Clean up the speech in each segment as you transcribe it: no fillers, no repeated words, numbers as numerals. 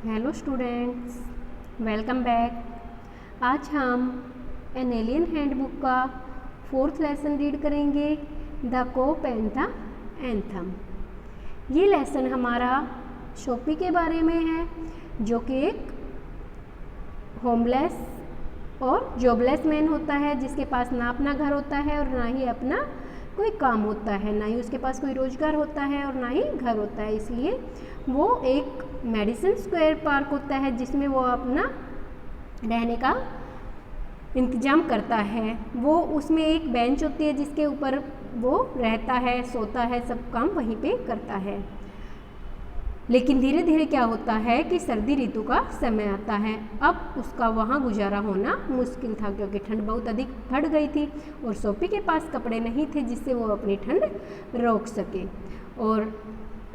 Hello students, welcome back. आज हम an alien handbook का 4th लेसन रीड करेंगे, the cop and the anthem. ये लेसन हमारा शोपी के बारे में है, जो कि एक होमलेस और जॉबलेस मैन होता है, जिसके पास ना अपना घर होता है और ना ही अपना कोई काम होता है, ना ही उसके पास कोई रोजगार होता है और ना ही घर होता है। इसलिए वो एक मेडिसन स्क्वायर पार्क होता है जिसमें वो अपना रहने का इंतजाम करता है। वो उसमें एक बेंच होती है जिसके ऊपर वो रहता है, सोता है, सब काम वहीं पे करता है। लेकिन धीरे धीरे क्या होता है कि सर्दी ऋतु का समय आता है। अब उसका वहाँ गुजारा होना मुश्किल था, क्योंकि ठंड बहुत अधिक बढ़ गई थी और सोपी के पास कपड़े नहीं थे जिससे वो अपनी ठंड रोक सके। और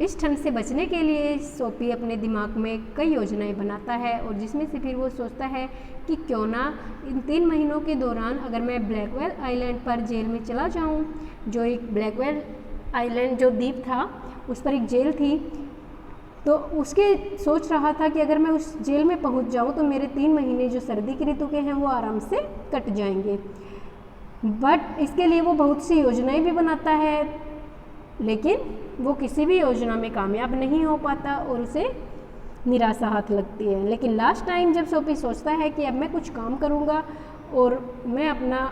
इस ठंड से बचने के लिए सोपी अपने दिमाग में कई योजनाएं बनाता है, और जिसमें से फिर वो सोचता है कि क्यों ना इन 3 महीनों के दौरान अगर मैं ब्लैकवेल आइलैंड पर जेल में चला जाऊं, जो एक ब्लैकवेल आइलैंड जो द्वीप था उस पर एक जेल थी। तो उसके सोच रहा था कि अगर मैं उस जेल में पहुंच जाऊं तो मेरे 3 महीने जो सर्दी की ऋतु के हैं वो आराम से कट जाएंगे। बट इसके लिए वो बहुत सी योजनाएं भी बनाता है, लेकिन वो किसी भी योजना में कामयाब नहीं हो पाता और उसे निराशा हाथ लगती है। लेकिन लास्ट टाइम जब सोपी सोचता है कि अब मैं कुछ काम करूँगा और मैं अपना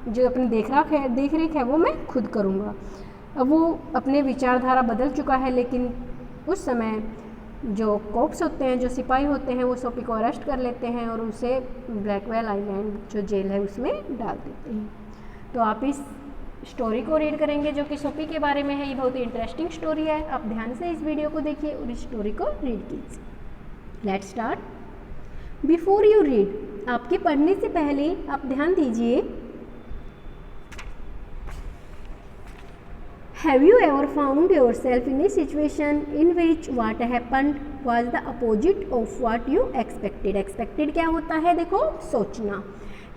जो अपनी देख रेख है वो मैं खुद करूँगा। अब वो अपने विचारधारा बदल चुका है, लेकिन उस समय जो कोप्स होते हैं, जो सिपाही होते हैं, वो सोपी को अरेस्ट कर लेते हैं और उसे ब्लैकवेल आइलैंड जो जेल है उसमें डाल देते हैं। तो आप इस स्टोरी को रीड करेंगे जो कि सोपी के बारे में है। ये बहुत ही इंटरेस्टिंग स्टोरी है। आप ध्यान से इस वीडियो को देखिए और इस स्टोरी को रीड कीजिए। Let's start. Before you read, आपके पढ़ने से पहले आप ध्यान दीजिए। Have you ever found yourself in a situation in which what happened was the opposite of what you expected? Expected क्या होता है? देखो, सोचना,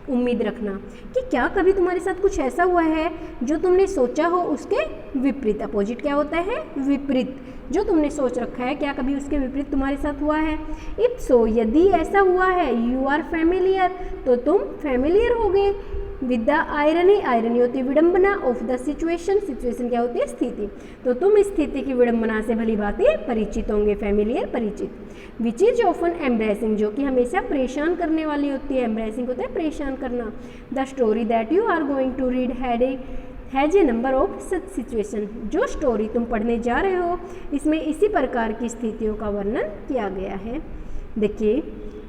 उम्मीद रखना। कि क्या कभी तुम्हारे साथ कुछ ऐसा हुआ है जो तुमने सोचा हो उसके विपरीत? अपोजिट क्या होता है? विपरीत। जो तुमने सोच रखा है, क्या कभी उसके विपरीत तुम्हारे साथ हुआ है? इफ सो, यदि ऐसा हुआ है, यू आर फैमिलियर, तो तुम फैमिलियर हो गए विद द आयरनी। आयरनी होती है विडम्बना, ऑफ द सिचुएशन। सिचुएशन क्या होती है? स्थिति। तो तुम इस स्थिति की विडम्बना से भली भांति परिचित होंगे, फैमिलियर, परिचित। विच इज ऑफन एम्ब्रेसिंग, जो कि हमेशा परेशान करने वाली होती है। एम्ब्रेसिंग होता है परेशान करना। The story that you are going to read has a number of such situation. जो स्टोरी तुम पढ़ने जा रहे हो इसमें इसी प्रकार की स्थितियों का वर्णन किया गया है। देखिए,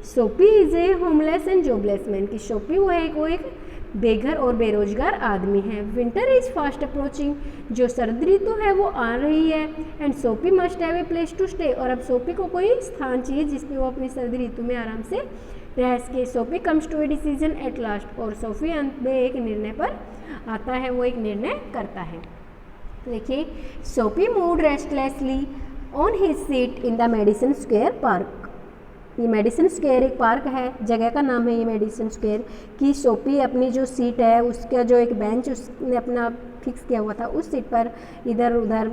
सोपी is a homeless and jobless man. की सोपी वो एक बेघर और बेरोजगार आदमी है। विंटर इज फास्ट अप्रोचिंग, जो सर्द ऋतु है वो आ रही है। And Soapy must have a place to stay, और अब सोपी को कोई स्थान चाहिए जिसपे वो अपनी सर्द ऋतु में आराम से रह सके। Soapy comes to a decision at last, और सोपी अंत में एक निर्णय पर आता है, वो एक निर्णय करता है। देखिए, सोपी moved restlessly on his seat in the Madison Square park. ये मेडिसन स्क्वायर एक पार्क है, जगह का नाम है ये मेडिसन स्क्वायर। कि सोपी अपनी जो सीट है, उसका जो एक बेंच उसने अपना फिक्स किया हुआ था, उस सीट पर इधर उधर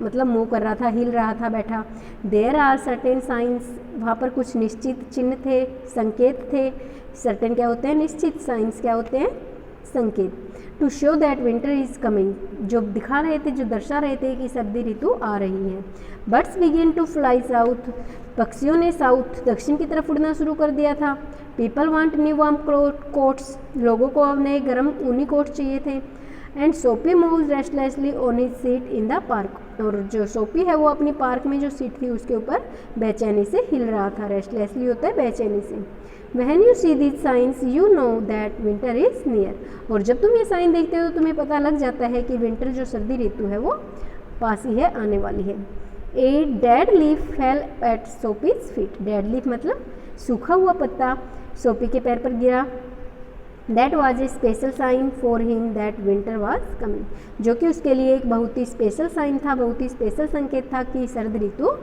मतलब मूव कर रहा था, हिल रहा था, बैठा। देयर आर सर्टेन साइंस, वहाँ पर कुछ निश्चित चिन्ह थे, संकेत थे। सर्टेन क्या होते हैं? निश्चित। साइंस क्या होते हैं? संकेत। To show that winter is coming, जो दिखा रहे थे, जो दर्शा रहे थे कि सर्दी ऋतु आ रही है। Birds begin to fly south, पक्षियों ने साउथ, दक्षिण की तरफ उड़ना शुरू कर दिया था। People want new warm quotes, लोगों को अब नए गर्म ऊनी कोट चाहिए थे। एंड सोपी moves restlessly on his seat in the park, और जो सोपी है वो अपनी पार्क में जो सीट थी उसके ऊपर बेचैनी से हिल रहा था। रेस्टलेसली होता है बेचैनी से। When you see these signs, you know that winter is near, और जब तुम ये साइन देखते हो तो तुम्हें पता लग जाता है कि विंटर जो सर्दी ऋतु है वो पास ही है, आने वाली है। A dead leaf fell at Sophie's feet. Dead leaf मतलब सूखा हुआ पत्ता सोपी के पैर पर गिरा। That was a special sign for him that winter was coming, जो कि उसके लिए एक बहुत ही स्पेशल साइन था, बहुत ही स्पेशल संकेत था कि सर्द ऋतु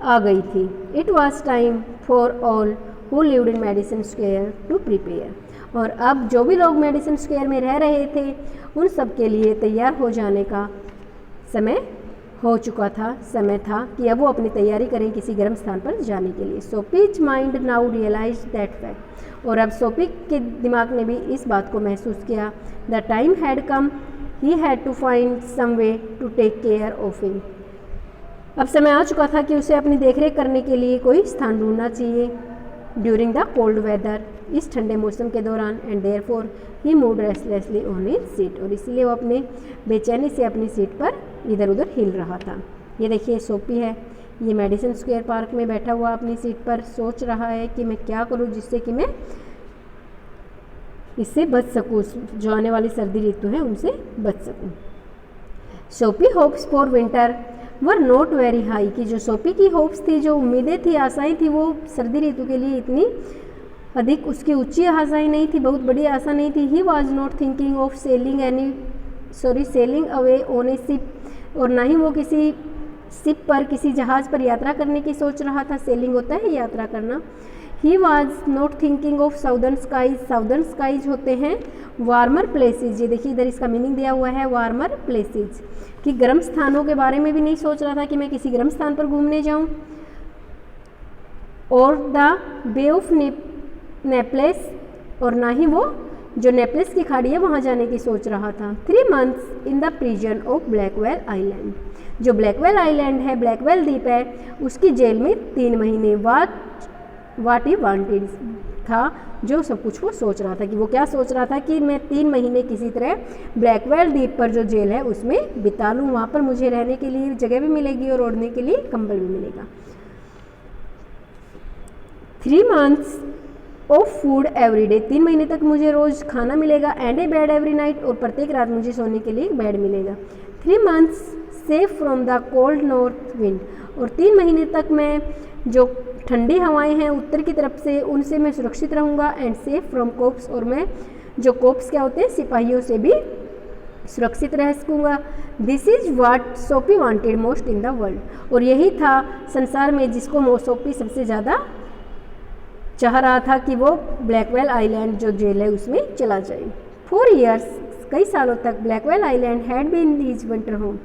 आ गई थी। It was time for all who lived in Madison Square to prepare, और अब जो भी लोग मेडिसन स्क्वायर में रह रहे थे उन सब के लिए तैयार हो जाने का समय हो चुका था, समय था कि अब वो अपनी तैयारी करें किसी गर्म स्थान पर जाने के लिए। Soapy's mind now realize that fact, और अब सोफी के दिमाग ने भी इस बात को महसूस किया। The time had come, he had to find some way to take care of him. अब समय आ चुका था कि उसे अपनी देखरेख करने के लिए कोई स्थान ढूंढना चाहिए। ड्यूरिंग द कोल्ड वेदर, इस ठंडे मौसम के दौरान, and therefore he moved restlessly on his seat, और इसलिए वो अपने बेचैनी से अपनी सीट पर इधर उधर हिल रहा था। ये देखिए सोफी है, ये मेडिसन स्क्वायर पार्क में बैठा हुआ अपनी सीट पर सोच रहा है कि मैं क्या करूं जिससे कि मैं इससे बच सकूं, जो आने वाली सर्दी ऋतु है उनसे बच सकूं। Sophie hopes for winter were not very high, कि जो सोफी की होप्स थी, जो उम्मीदें थी, आशाएं थी, वो सर्दी ऋतु के लिए इतनी अधिक उसकी ऊंची आशाएं नहीं थी, बहुत बड़ी आशा नहीं थी। ही was not thinking of selling away on A ship, और ना ही वो किसी शिप पर, किसी जहाज़ पर यात्रा करने की सोच रहा था। सेलिंग होता है यात्रा करना। He was not thinking of southern skies, southern skies होते हैं वार्मर प्लेसेज। ये देखिए इधर इसका मीनिंग दिया हुआ है वार्मर प्लेसेज, कि गर्म स्थानों के बारे में भी नहीं सोच रहा था कि मैं किसी गर्म स्थान पर घूमने जाऊं। और द बे ऑफ नेपलेस, और ना ही वो जो नेपलेस की खाड़ी है वहाँ जाने की सोच रहा था। 3 months in the prison of Blackwell island, जो ब्लैकवेल आइलैंड है, ब्लैकवेल द्वीप है, उसकी जेल में 3 महीने। वाट ही वांटेड था, जो सब कुछ वो सोच रहा था, कि वो क्या सोच रहा था कि मैं 3 महीने किसी तरह ब्लैकवेल द्वीप पर जो जेल है उसमें बिता लूँ, वहाँ पर मुझे रहने के लिए जगह भी मिलेगी और ओढ़ने के लिए कंबल भी मिलेगा। 3 months of food every day, 3 महीने तक मुझे रोज़ खाना मिलेगा। And A bed every night, और प्रत्येक रात मुझे सोने के लिए एक बेड मिलेगा। 3 months safe from the cold north wind, और 3 महीने तक मैं जो ठंडी हवाएं हैं उत्तर की तरफ से, उनसे मैं सुरक्षित रहूँगा। एंड सेफ फ्रॉम कोप्स, और मैं जो कोप्स क्या होते हैं, सिपाहियों से भी सुरक्षित रह सकूँगा। This is what Sophie wanted most in the world, और यही था संसार में जिसको सोफी सबसे ज़्यादा चाह रहा था, कि वो ब्लैकवेल आइलैंड जो जेल है उसमें चला जाए। 4 years, कई सालों तक Blackwell island had been his winter home,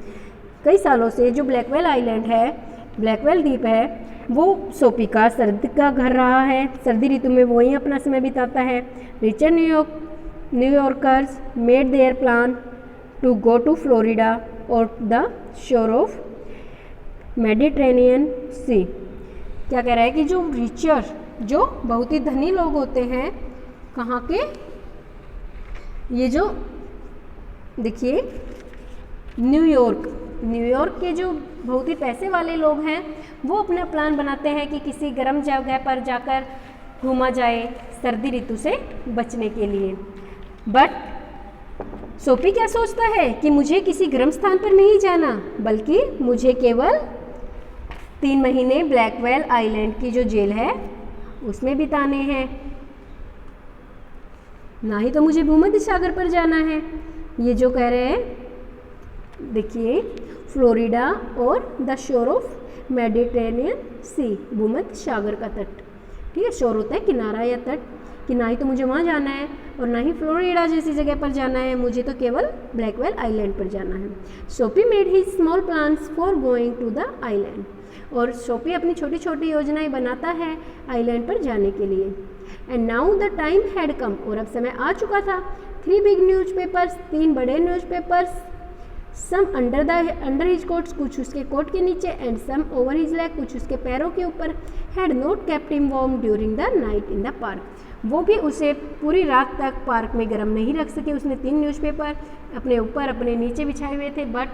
कई सालों से जो ब्लैकवेल आइलैंड है, ब्लैकवेल द्वीप है, वो सोफी का सर्दी का घर रहा है। सर्दी ऋतु में वहीं अपना समय बिताता है। Richer New Yorkers made their plan to go to Florida और the shore of Mediterranean sea. क्या कह रहा है कि जो रिचर, जो बहुत ही धनी लोग होते हैं, कहाँ के, ये जो देखिए न्यूयॉर्क के जो बहुत ही पैसे वाले लोग हैं, वो अपना प्लान बनाते हैं कि किसी गर्म जगह पर जाकर घूमा जाए सर्दी ऋतु से बचने के लिए। बट सोफी क्या सोचता है कि मुझे किसी गर्म स्थान पर नहीं जाना, बल्कि मुझे केवल 3 महीने ब्लैकवेल आइलैंड की जो जेल है उसमें बिताने हैं, ना ही तो मुझे भूमध्य सागर पर जाना है। ये जो कह रहे हैं, देखिए फ्लोरिडा और द शोर ऑफ मेडिटेरेनियन सी, भूमध्य सागर का तट, ठीक है, शोर होता है किनारा या तट, कि ना ही तो मुझे वहाँ जाना है और ना ही फ्लोरिडा जैसी जगह पर जाना है, मुझे तो केवल ब्लैकवेल आइलैंड पर जाना है। Soapy made his small plans for going to the island, और सोफी अपनी छोटी छोटी योजनाएं बनाता है आइलैंड पर जाने के लिए। And now the time had कम, और अब समय आ चुका था। 3 big न्यूज़पेपर्स, 3 बड़े newspapers, some under his coats, कुछ उसके कोट के नीचे, and some over his leg, कुछ उसके पैरों के ऊपर, had not kept him warm during the night in the park, वो भी उसे पूरी रात तक पार्क में गर्म नहीं रख सके। उसने 3 न्यूज़पेपर अपने ऊपर अपने नीचे बिछाए हुए थे, बट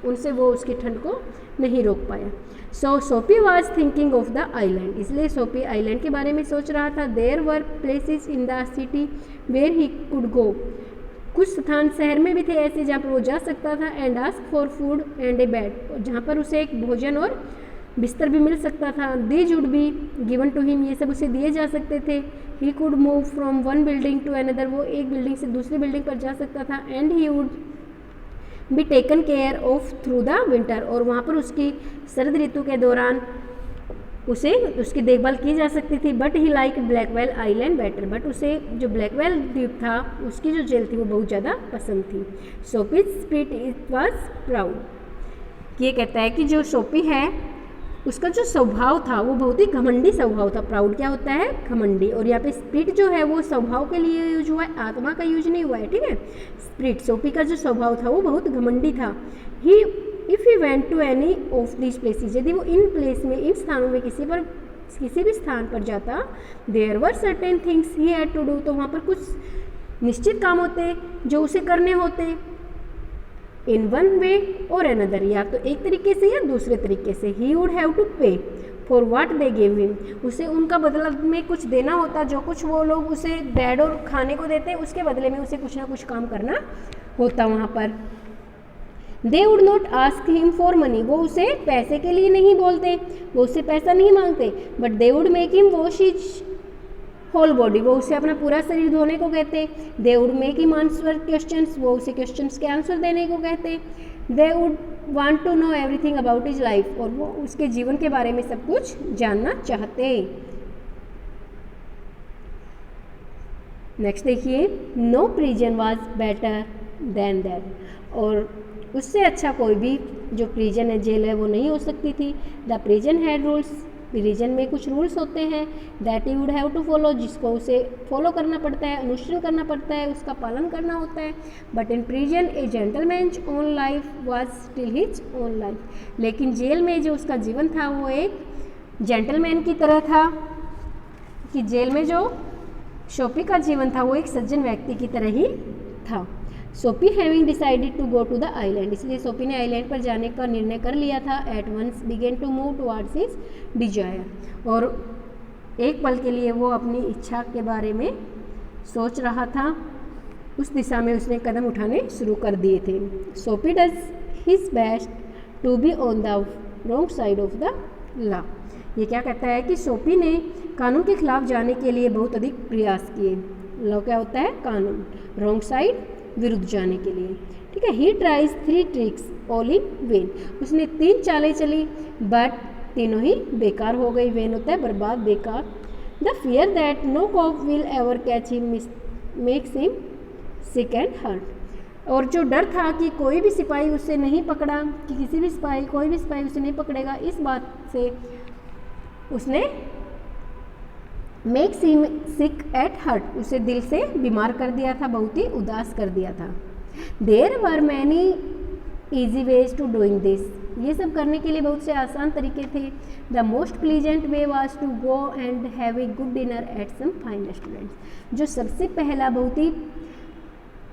उनसे वो उसकी ठंड को नहीं रोक पाया। So Sophie was thinking of the island, इसलिए सोफी आइलैंड के बारे में सोच रहा था। There were places in the city where he could go, कुछ स्थान शहर में भी थे ऐसे जहाँ पर वो जा सकता था। And ask for food and A bed, जहाँ पर उसे एक भोजन और बिस्तर भी मिल सकता था। These would be given to him, ये सब उसे दिए जा सकते थे। He could move from one building to another, वो एक बिल्डिंग से दूसरी बिल्डिंग पर जा सकता था। And he would be taken care of through the winter, और वहाँ पर उसकी सर्द ऋतु के दौरान उसे उसकी देखभाल की जा सकती थी। But he like Blackwell island better, but उसे जो ब्लैकवेल द्वीप था उसकी जो जेल थी वो बहुत ज़्यादा पसंद थी। Soapy's spirit it was proud, ये कहता है कि जो सोपी है उसका जो स्वभाव था वो बहुत ही घमंडी स्वभाव था। प्राउड क्या होता है? घमंडी। और यहाँ पे स्पिरिट जो है वो स्वभाव के लिए यूज हुआ है, आत्मा का यूज नहीं हुआ है, ठीक है। स्पिरिट सोपी का जो स्वभाव था वो बहुत घमंडी था। He if he went to any of this places, यदि वो इन प्लेस में, इन स्थानों में किसी भी स्थान पर जाता, there were certain things he had to do, तो वहाँ पर कुछ निश्चित काम होते जो उसे करने होते, इन वन वे और अनदर, या तो एक तरीके से या दूसरे तरीके से। ही वुड हैव टू पे for what they give him, उसे उनका बदला में कुछ देना होता, जो कुछ वो लोग उसे ब्रेड और खाने को देते उसके बदले में उसे कुछ ना कुछ काम करना होता वहाँ पर। They would not ask him for money, वो उसे पैसे के लिए नहीं बोलते, वो उससे पैसा नहीं मांगते, but they would make him wash his whole body, वो उसे अपना पूरा शरीर धोने को कहते। They would make him answer questions, वो उसे क्वेश्चंस के आंसर देने को कहते। They would want to know everything about his life, और वो उसके जीवन के बारे में सब कुछ जानना चाहते। नेक्स्ट देखिए, no prison was better than that, और उससे अच्छा कोई भी जो प्रिजन है, जेल है, वो नहीं हो सकती थी। The prison had rules, prison में कुछ रूल्स होते हैं, that he would have to follow, जिसको उसे फॉलो करना पड़ता है, अनुसरण करना पड़ता है, उसका पालन करना होता है। But in prison A gentleman's own life was still his own life, लेकिन जेल में जो उसका जीवन था वो एक जेंटलमैन की तरह था, कि जेल में जो सोपी का जीवन था वो एक सज्जन व्यक्ति की तरह ही था। Soapy having decided to go to the island, इसलिए सोपी ने आइलैंड पर जाने का निर्णय कर लिया था। At once began to move towards his desire, और एक पल के लिए वो अपनी इच्छा के बारे में सोच रहा था, उस दिशा में उसने कदम उठाने शुरू कर दिए थे। Soapy does his best to be on the wrong side of the law, ये क्या कहता है कि सोपी ने कानून के खिलाफ जाने के लिए बहुत अधिक प्रयास किए। लॉ क्या होता है? कानून। रॉन्ग साइड, विरुद्ध जाने के लिए, ठीक है। He tries 3 tricks all in when, उसने 3 चालें चली बट तीनों ही बेकार हो गई। वेन होता है बर्बाद, बेकार। The fear that no cop will ever catch him makes him sick and hurt, और जो डर था कि कोई भी सिपाही उसे नहीं पकड़ा, कि कोई भी सिपाही उसे नहीं पकड़ेगा, इस बात से उसने मेक्स हिम सिक एट हर्ट, उसे दिल से बीमार कर दिया था, बहुत ही उदास कर दिया था। There were many easy ways to doing this, ये सब करने के लिए बहुत से आसान तरीके थे। The most pleasant way was to go and have a good dinner at some fine restaurant, जो सबसे पहला बहुत ही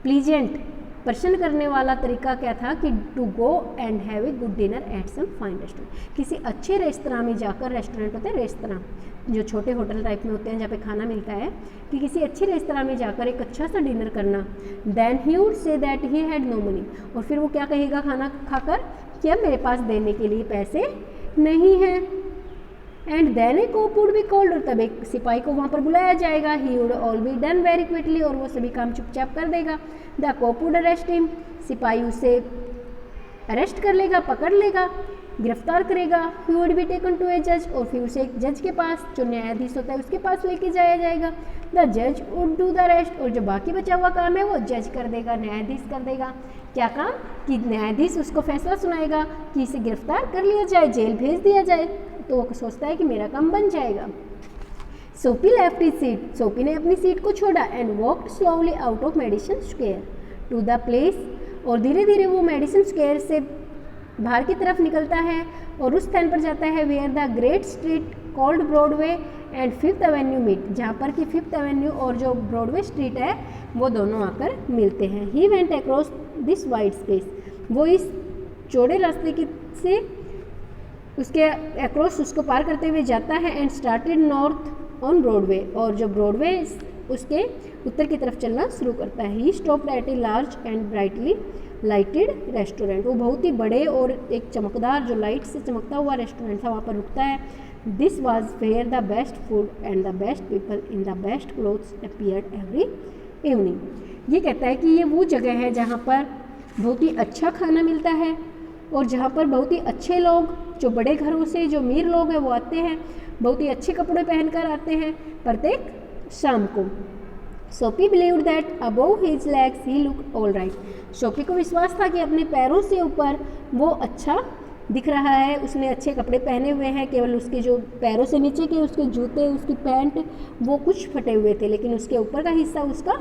प्लीजेंट, प्रसन्न करने वाला तरीका क्या था कि to go and have a good dinner at some fine restaurant, किसी अच्छे रेस्तरां में जाकर, रेस्टोरेंट होते हैं रेस्तरां जो छोटे होटल टाइप में होते हैं जहाँ पे खाना मिलता है, कि किसी अच्छे रेस्तरां में जाकर एक अच्छा सा डिनर करना। Then he would say that he had no money, और फिर वो क्या कहेगा खाना खाकर कि अब मेरे पास देने के लिए पैसे नहीं हैं। And then a cop would be called, और तब एक सिपाही को वहाँ पर बुलाया जाएगा। He would all be done very quickly, और वो सभी काम चुपचाप कर देगा। The cop would arrest him, सिपाही उसे अरेस्ट कर लेगा, पकड़ लेगा, गिरफ्तार करेगा। He would be taken to a जज, और फिर उसे एक जज के पास, जो न्यायाधीश होता है उसके पास लेके जाया जाएगा। द जज वुड डू द रेस्ट, और जो बाकी बचा हुआ काम है वो जज कर देगा, न्यायाधीश कर देगा। क्या काम? कि न्यायाधीश उसको फैसला सुनाएगा कि इसे गिरफ्तार कर लिया जाए, जेल भेज दिया जाए, तो वो सोचता है कि मेरा काम बन जाएगा। सोपी लेफ्ट हिज सीट, सोपी ने अपनी सीट को छोड़ा। And walked slowly out of Madison Square to the place, और धीरे धीरे वो मेडिसन स्क्वायर से बाहर की तरफ निकलता है और उस स्थान पर जाता है where the great street called Broadway and 5th avenue meet, जहाँ पर कि 5th एवेन्यू और जो ब्रॉडवे स्ट्रीट है वो दोनों आकर मिलते हैं। He went across this wide space, वो इस चौड़े रास्ते की से उसके अक्रॉस, उसको पार करते हुए जाता है। And started north on Broadway, और जो ब्रॉडवे उसके उत्तर की तरफ चलना शुरू करता है। He stopped at a large and brightly lighted restaurant, वो बहुत ही बड़े और एक चमकदार, जो लाइट से चमकता हुआ रेस्टोरेंट था, वहाँ पर रुकता है। This was where the best food and the best people in the best clothes appeared every evening, ये कहता है कि ये वो जगह है जहाँ पर बहुत ही अच्छा खाना मिलता है और जहाँ पर बहुत ही अच्छे लोग, जो बड़े घरों से, जो अमीर लोग हैं वो आते हैं, बहुत ही अच्छे कपड़े पहनकर आते हैं प्रत्येक शाम को। सोपी believed that above his legs he looked all right, सोपी को विश्वास था कि अपने पैरों से ऊपर वो अच्छा दिख रहा है, उसने अच्छे कपड़े पहने हुए हैं, केवल उसके जो पैरों से नीचे के उसके जूते, उसकी पैंट वो कुछ फटे हुए थे, लेकिन उसके ऊपर का हिस्सा उसका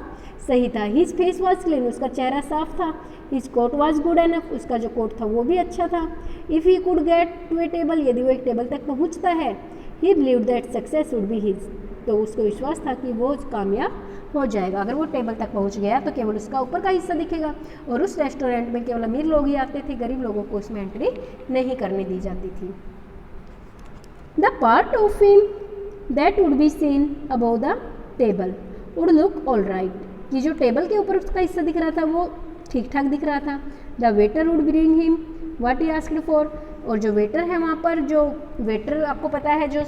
सही था। हिज फेस वॉज क्लीन, उसका चेहरा साफ था। His coat was good enough, उसका जो कोट था वो भी अच्छा था। If he could get to a table, यदि वो एक टेबल तक पहुँचता है, he believe that success would be his, तो उसको विश्वास था कि वो कामयाब हो जाएगा। अगर वो टेबल तक पहुंच गया तो केवल उसका ऊपर का हिस्सा दिखेगा, और उस रेस्टोरेंट में केवल अमीर लोग ही आते थे, गरीब लोगों को उसमें एंट्री नहीं करने दी जाती थी। The part of him that would be seen above the table would look all right, कि जो टेबल के ऊपर उसका हिस्सा दिख रहा था वो ठीक ठाक दिख रहा था। The waiter would bring him what he asked for, और जो वेटर है वहाँ पर, जो वेटर आपको पता है जो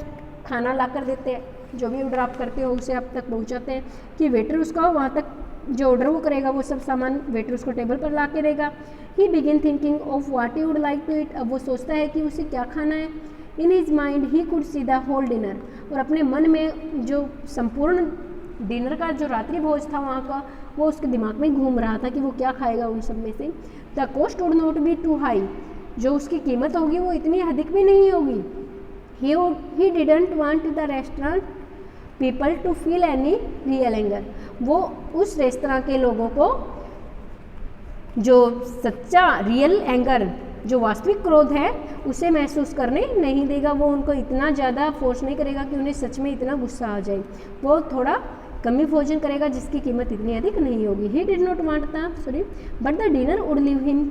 खाना ला कर देते हैं, जो भी ऑर्डर आप करते हो उसे आप तक पहुंचाते हैं, कि वेटर उसका वहाँ तक जो ऑर्डर वो करेगा वो सब सामान वेटर उसको टेबल पर ला के देगा। He begin thinking of what he would like to eat, अब वो सोचता है कि उसे क्या खाना है। In his mind he could see the whole dinner, और अपने मन में जो संपूर्ण डिनर का जो रात्रि भोज था वहाँ का, वो उसके दिमाग में घूम रहा था कि वो क्या खाएगा उन सब में से। The cost would not be too high, जो उसकी कीमत होगी वो इतनी अधिक भी नहीं होगी। He didn't want the restaurant people to feel any real anger, वो उस रेस्तरां के लोगों को जो सच्चा रियल एंगर, जो वास्तविक क्रोध है, उसे महसूस करने नहीं देगा। वो उनको इतना ज़्यादा फोर्स नहीं करेगा कि उन्हें सच में इतना गुस्सा आ जाए, वो थोड़ा कमी भोजन करेगा जिसकी कीमत इतनी अधिक नहीं होगी। He did not want the but the dinner would leave him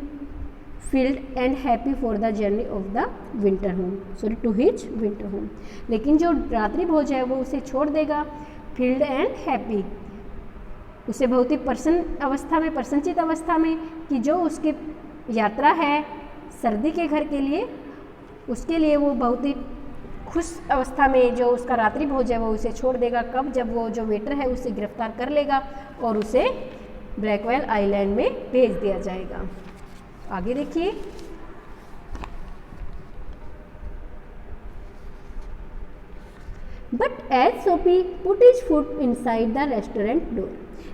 filled and happy for the journey of the winter home, to his winter home, लेकिन जो रात्रि भोज है वो उसे छोड़ देगा filled and happy, उसे बहुत ही प्रसन्न अवस्था में, प्रसन्नचित अवस्था में, कि जो उसकी यात्रा है सर्दी के घर के लिए, उसके लिए वो बहुत ही खुश अवस्था में जो उसका रात्रि भोज है वो उसे छोड़ देगा। कब? जब वो जो वेटर है उसे गिरफ्तार कर लेगा और उसे ब्लैकवेल आइलैंड में भेज दिया जाएगा। आगे देखिए, बट एज सोपी put his foot inside the restaurant door,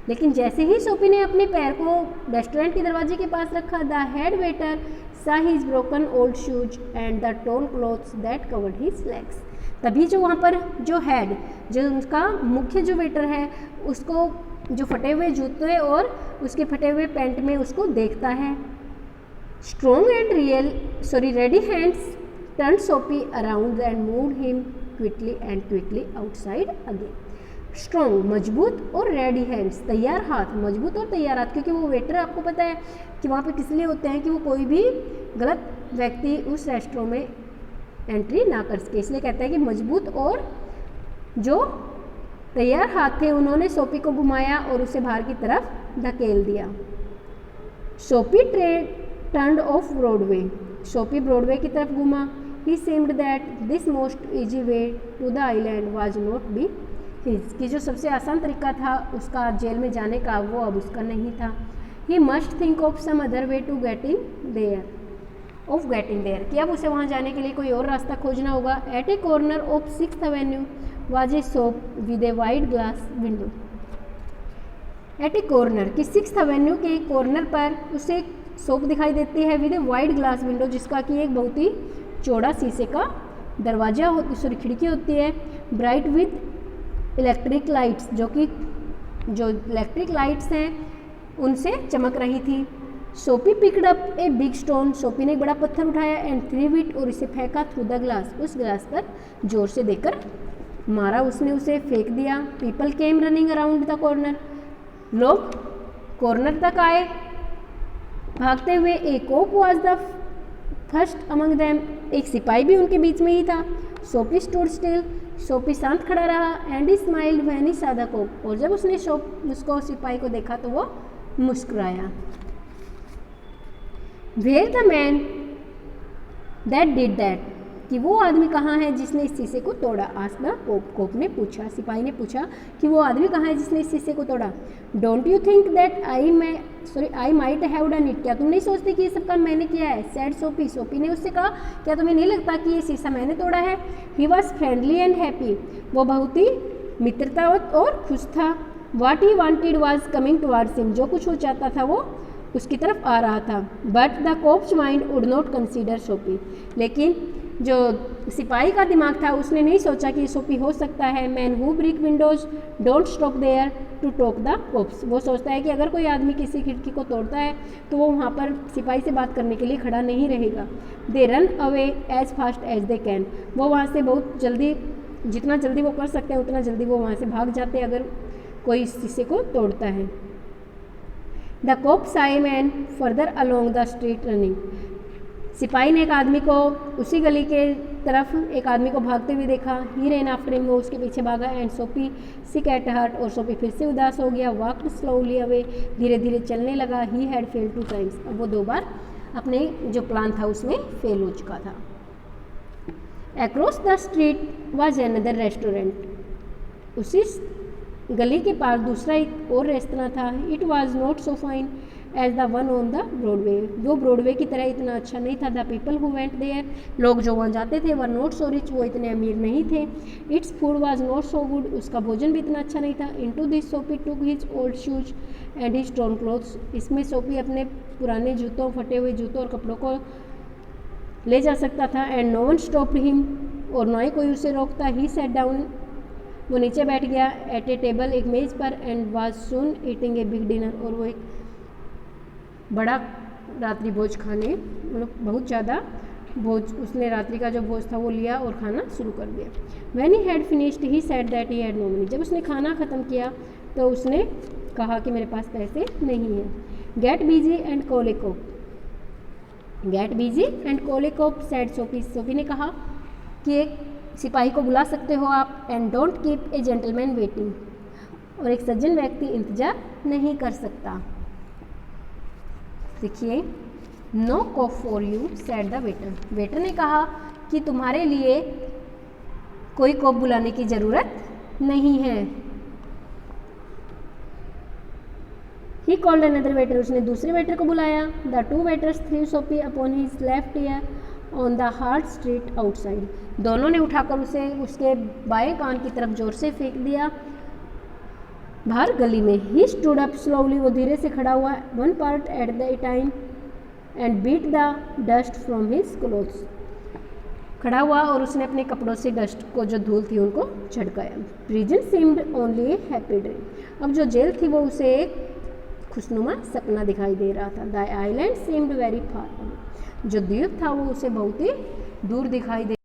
लेकिन जैसे ही सोपी ने अपने पैर को रेस्टोरेंट के दरवाजे के पास रखा, द हेड वेटर सा his broken old shoes and the tone clothes that covered his legs, तभी जो वहाँ पर जो हेड, जो उसका मुख्य जो वेटर है, उसको जो फटे हुए जूते और उसके फटे हुए पैंट में उसको देखता है। Strong and ready hands turned Soapy around and moved him quickly outside again. Strong, मजबूत, और ready hands, तैयार हाथ, मजबूत और तैयार हाथ, क्योंकि वो वेटर आपको पता है कि वहाँ पे किस लिए होते हैं कि वो कोई भी गलत व्यक्ति उस रेस्टोरेंट में एंट्री ना कर सके, इसलिए कहता है कि मजबूत और जो तैयार हाथ थे उन्होंने सोपी को घुमाया और उसे बाहर की तरफ धकेल दिया। Soapy turned off Broadway, Soapy Broadway की तरफ घूमा। He seemed that this most easy way to the island was not be his, कि जो सबसे आसान तरीका था उसका जेल में जाने का वो अब उसका नहीं था। He must think of some other way to getting there, कि अब उसे वहाँ जाने के लिए कोई और रास्ता खोजना होगा। At a corner of 6th avenue was a shop with a wide glass window, at a corner कि 6th एवेन्यू के कॉर्नर पर उसे शॉप दिखाई देती है with a wide glass window, जिसका कि एक बहुत ही चौड़ा शीशे का दरवाजा होती, खिड़की होती है। ब्राइट विद इलेक्ट्रिक लाइट्स, जो कि जो इलेक्ट्रिक लाइट्स हैं उनसे चमक रही थी। सोपी picked up a big stone, सोपी ने एक बड़ा पत्थर उठाया एंड थ्रीव इट, और इसे फेंका थ्रू द ग्लास, उस ग्लास पर जोर से देकर मारा, उसने उसे फेंक दिया। People came running around the corner, लोग कॉर्नर तक आए भागते हुए। A cop was the first among them, एक सिपाही भी उनके बीच में ही था। सोपी स्टूड स्टिल, सोपी शांत खड़ा रहा। And he smiled when he saw the cop, और जब उसने उसको सिपाही को देखा तो वो मुस्कुराया। Where the man that did that, कि वो आदमी कहाँ है जिसने इस शीशे को तोड़ा। आस्क्ड द कोप ने पूछा, सिपाही ने पूछा कि वो आदमी कहाँ है जिसने इस शीशे को तोड़ा। Don't you think that I might have done it, क्या तुम नहीं सोचते कि ये सब काम मैंने किया है। सैड सोपी, सोपी ने उससे कहा क्या तुम्हें नहीं लगता कि ये शीशा मैंने तोड़ा है। He was friendly and happy, वो बहुत ही मित्रता और खुश था। What he wanted was coming towards him, जो कुछ वो चाहता था वो उसकी तरफ आ रहा था। But the cops mind would not consider सोपी, लेकिन जो सिपाही का दिमाग था उसने नहीं सोचा कि सोपी हो सकता है। Man who break windows don't stop there to talk the cops, वो सोचता है कि अगर कोई आदमी किसी खिड़की को तोड़ता है तो वो वहाँ पर सिपाही से बात करने के लिए खड़ा नहीं रहेगा। They run away as fast as they can, वो वहाँ से बहुत जल्दी, जितना जल्दी वो कर सकते हैं उतना जल्दी वो वहाँ से भाग जाते हैं अगर कोई शीशे को तोड़ता है। The cop saw man further along the street running, सिपाही ने एक आदमी को उसी गली के तरफ एक आदमी को भागते हुए देखा। ही रेन आफ्टर हिम, वो उसके पीछे भागा। एंड सोपी सिक एट हार्ट, और सोपी फिर से उदास हो गया। वॉक्ड स्लोली अवे, धीरे धीरे चलने लगा। ही हैड फेल 2 टाइम्स, अब वो 2 बार अपने जो प्लान था उसमें फेल हो चुका था। Across the street was another restaurant, उसी गली के पास दूसरा एक और रेस्तरां था। It was not so fine as the one on the Broadway, वो ब्रॉडवे की तरह इतना अच्छा नहीं था। The people who went there, लोग जो वहाँ जाते थे वर नॉट सो रिच, वो इतने अमीर नहीं थे। Its food was not so good, उसका भोजन भी इतना अच्छा नहीं था। इन टू दिस सोपी took his old shoes and his torn clothes, इसमें सोपी अपने पुराने जूतों, फटे हुए जूतों और कपड़ों को ले जा सकता था। And no one stopped him, और ना ही कोई उसे रोकता। ही सैट डाउन, वो नीचे बैठ गया। एट ए टेबल, एक मेज़ पर। And was soon eating a big dinner, और वो एक बड़ा रात्रि भोज खाने, मतलब बहुत ज़्यादा भोज, उसने रात्रि का जो भोज था वो लिया और खाना शुरू कर दिया। When he had finished he said that he had no money, जब उसने खाना ख़त्म किया तो उसने कहा कि मेरे पास पैसे नहीं हैं। Get busy and call a cop, get busy and call a cop said Soapy, Soapy ने कहा कि एक सिपाही को बुला सकते हो आप। And don't keep a gentleman waiting, और एक सज्जन व्यक्ति इंतजार नहीं कर सकता। देखिए, no cop for you said the waiter, waiter ने कहा कि तुम्हारे लिए कोई कॉप बुलाने की ज़रूरत नहीं है। ही कॉल्ड अनदर वेटर, उसने दूसरे वेटर को बुलाया। द 2 वेटर्स थ्रू सोपी upon his left ear on the hard street outside, दोनों ने उठाकर उसे उसके बाएं कान की तरफ जोर से फेंक दिया बाहर गली में। ही स्टूड अप स्लोली, वो धीरे से खड़ा हुआ। 1 part at the time and beat the dust from his clothes, खड़ा हुआ और उसने अपने कपड़ों से डस्ट को, जो धूल थी उनको झटकाया। Prison seemed only a happy dream, अब जो जेल थी वो उसे एक खुशनुमा सपना दिखाई दे रहा था। The island seemed very far, जो द्वीप था वो उसे बहुत ही दूर दिखाई दे